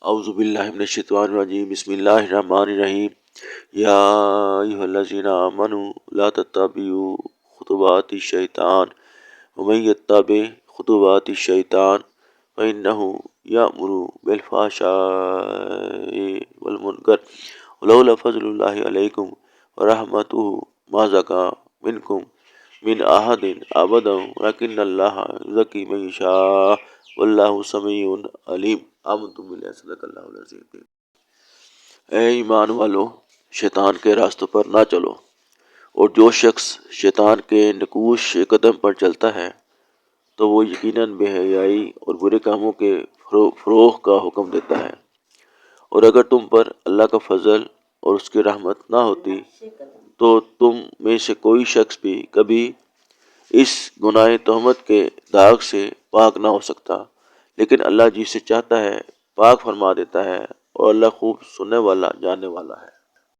اعوذ باللہ من الشیطان الرجیم بسم اللہ الرحمن الرحیم یا ایھا الذین آمنوا لا تتبعوا خطوات الشیطان ومن یتبع خطوات الشیطان فإنہ یأمر بالفحشاء والمنکر ولولا فضل اللہ علیکم ورحمتہ ما زکا منکم من احد ابدا ولکن اللہ یزکی من یشاء واللہ سمیع علیم۔ آمنت باللہ صدق اللہ العظیم۔ اے ایمان والو، شیطان کے راستوں پر نہ چلو، اور جو شخص شیطان کے نقوش قدم پر چلتا ہے تو وہ یقیناً بے حیائی اور برے کاموں کے فروغ کا حکم دیتا ہے۔ اور اگر تم پر اللہ کا فضل اور اس کی رحمت نہ ہوتی تو تم میں سے کوئی شخص بھی کبھی اس گناہ تہمت کے داغ سے پاک نہ ہو سکتا، لیکن اللہ جسے چاہتا ہے پاک فرما دیتا ہے، اور اللہ خوب سننے والا جاننے والا ہے۔